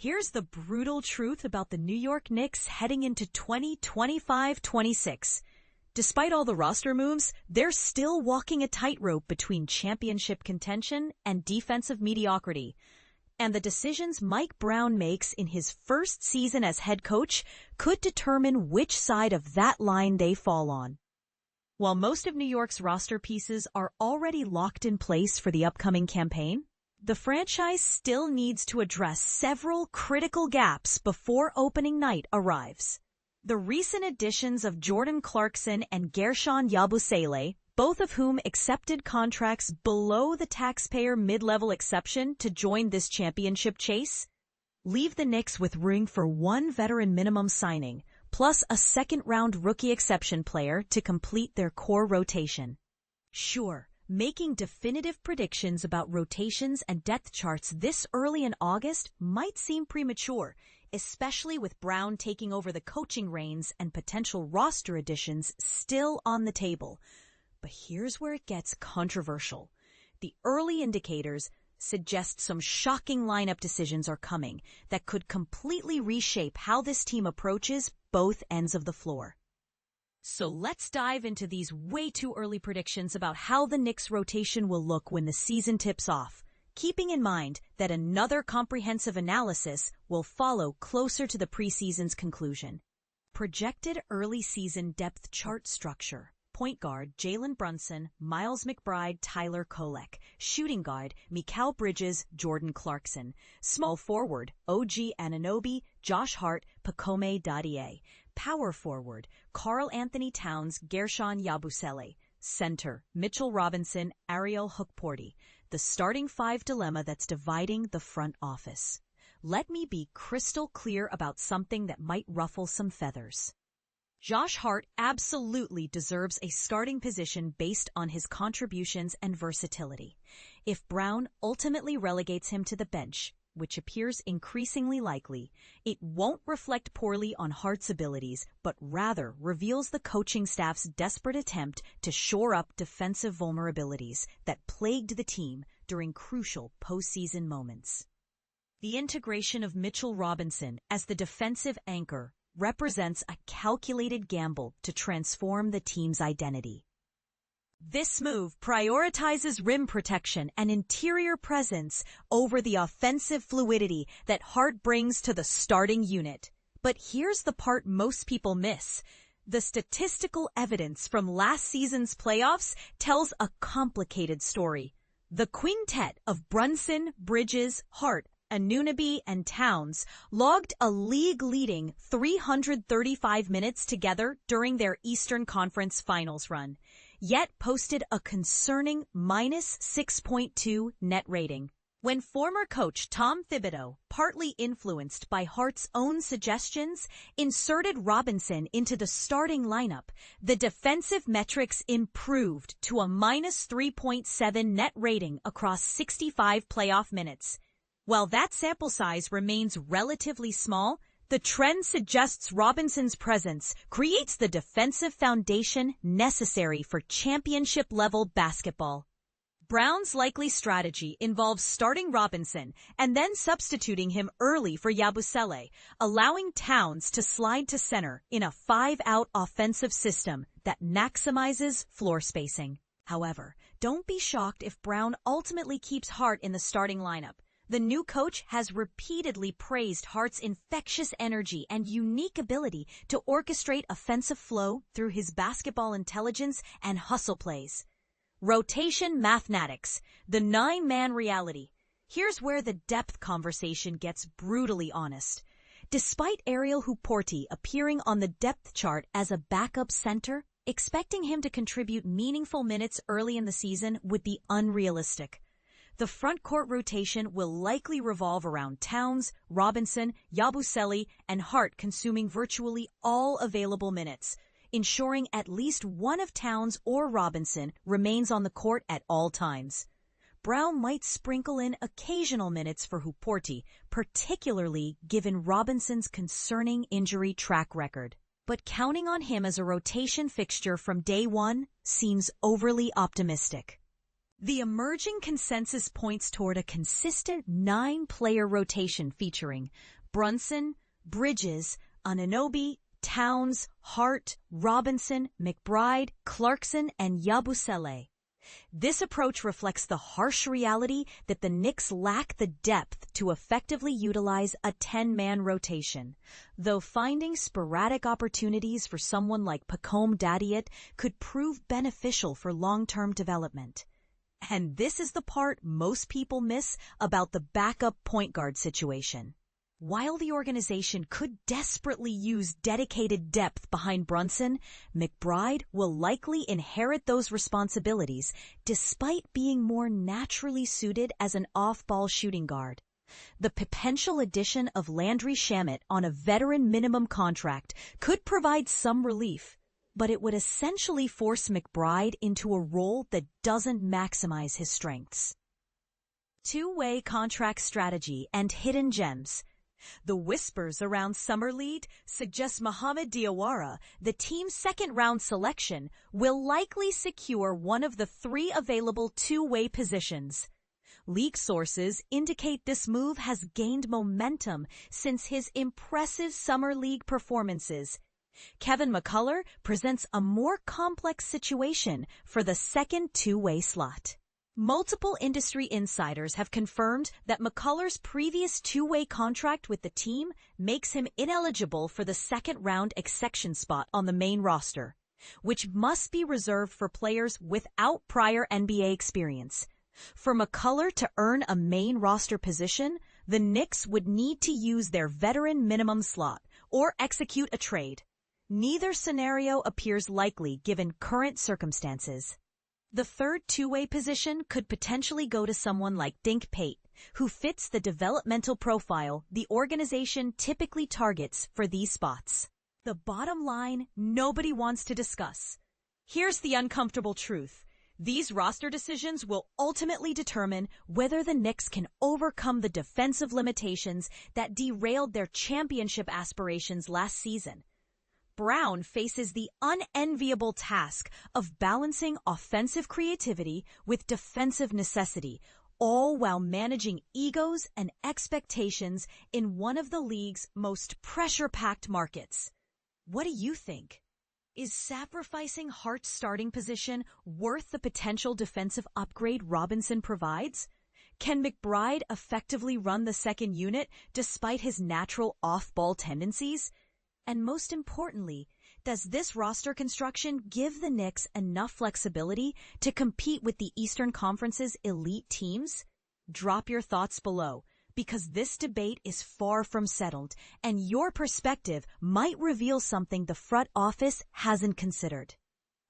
Here's the brutal truth about the New York Knicks heading into 2025-26. Despite all the roster moves, they're still walking a tightrope between championship contention and defensive mediocrity. And the decisions Mike Brown makes in his first season as head coach could determine which side of that line they fall on. While most of New York's roster pieces are already locked in place for the upcoming campaign, the franchise still needs to address several critical gaps before opening night arrives. The recent additions of Jordan Clarkson and Gershon Yabusele, both of whom accepted contracts below the taxpayer mid-level exception to join this championship chase, leave the Knicks with room for one veteran minimum signing, plus a second-round rookie exception player to complete their core rotation. Sure, making definitive predictions about rotations and depth charts this early in August might seem premature, especially with Brown taking over the coaching reins and potential roster additions still on the table. But here's where it gets controversial. The early indicators suggest some shocking lineup decisions are coming that could completely reshape how this team approaches both ends of the floor. So let's dive into these way too early predictions about how the Knicks rotation will look when the season tips off, keeping in mind that another comprehensive analysis will follow closer to the preseason's conclusion. Projected early season depth chart structure. Point guard, Jalen Brunson, Miles McBride, Tyler Kolek. Shooting guard, Mikal Bridges, Jordan Clarkson. Small forward, OG Anunoby, Josh Hart, Pacome Dadie. Power forward, Karl Anthony Towns, Gershon Yabusele. Center, Mitchell Robinson, Ariel Hukporti. The starting five dilemma that's dividing the front office. Let me be crystal clear about something that might ruffle some feathers. Josh Hart absolutely deserves a starting position based on his contributions and versatility. If Brown ultimately relegates him to the bench, which appears increasingly likely, it won't reflect poorly on Hart's abilities, but rather reveals the coaching staff's desperate attempt to shore up defensive vulnerabilities that plagued the team during crucial postseason moments. The integration of Mitchell Robinson as the defensive anchor represents a calculated gamble to transform the team's identity. This move prioritizes rim protection and interior presence over the offensive fluidity that Hart brings to the starting unit. But here's the part most people miss. The statistical evidence from last season's playoffs tells a complicated story. The quintet of Brunson, Bridges, Hart, Anunoby, and Towns logged a league-leading 335 minutes together during their Eastern Conference Finals run, yet posted a concerning minus 6.2 net rating. When former coach Tom Thibodeau, partly influenced by Hart's own suggestions, inserted Robinson into the starting lineup, the defensive metrics improved to a minus 3.7 net rating across 65 playoff minutes. While that sample size remains relatively small, the trend suggests Robinson's presence creates the defensive foundation necessary for championship-level basketball. Brown's likely strategy involves starting Robinson and then substituting him early for Yabusele, allowing Towns to slide to center in a five-out offensive system that maximizes floor spacing. However, don't be shocked if Brown ultimately keeps Hart in the starting lineup. The new coach has repeatedly praised Hart's infectious energy and unique ability to orchestrate offensive flow through his basketball intelligence and hustle plays. Rotation mathematics, the nine-man reality. Here's where the depth conversation gets brutally honest. Despite Ariel Hukporti appearing on the depth chart as a backup center, expecting him to contribute meaningful minutes early in the season would be unrealistic. The front court rotation will likely revolve around Towns, Robinson, Yabusele, and Hart consuming virtually all available minutes, ensuring at least one of Towns or Robinson remains on the court at all times. Brown might sprinkle in occasional minutes for Hukporti, particularly given Robinson's concerning injury track record. But counting on him as a rotation fixture from day one seems overly optimistic. The emerging consensus points toward a consistent 9-player rotation featuring Brunson, Bridges, Anunoby, Towns, Hart, Robinson, McBride, Clarkson, and Yabusele. This approach reflects the harsh reality that the Knicks lack the depth to effectively utilize a 10-man rotation, though finding sporadic opportunities for someone like Pacome Dadiet could prove beneficial for long-term development. And this is the part most people miss about the backup point guard situation. While the organization could desperately use dedicated depth behind Brunson, McBride will likely inherit those responsibilities despite being more naturally suited as an off-ball shooting guard. The potential addition of Landry Shamet on a veteran minimum contract could provide some relief, but it would essentially force McBride into a role that doesn't maximize his strengths. Two-way contract strategy and hidden gems. The whispers around Summer League suggest Mohamed Diawara, the team's second-round selection, will likely secure one of the 3 available two-way positions. League sources indicate this move has gained momentum since his impressive Summer League performances. Kevin McCullough presents a more complex situation for the second two-way slot. Multiple industry insiders have confirmed that McCullough's previous two-way contract with the team makes him ineligible for the second-round exception spot on the main roster, which must be reserved for players without prior NBA experience. For McCullough to earn a main roster position, the Knicks would need to use their veteran minimum slot or execute a trade. Neither scenario appears likely given current circumstances. The third two-way position could potentially go to someone like Dink Pate, who fits the developmental profile the organization typically targets for these spots. The bottom line nobody wants to discuss. Here's the uncomfortable truth. These roster decisions will ultimately determine whether the Knicks can overcome the defensive limitations that derailed their championship aspirations last season. Brown faces the unenviable task of balancing offensive creativity with defensive necessity, all while managing egos and expectations in one of the league's most pressure-packed markets. What do you think? Is sacrificing Hart's starting position worth the potential defensive upgrade Robinson provides? Can McBride effectively run the second unit despite his natural off-ball tendencies? And most importantly, does this roster construction give the Knicks enough flexibility to compete with the Eastern Conference's elite teams? Drop your thoughts below, because this debate is far from settled, and your perspective might reveal something the front office hasn't considered.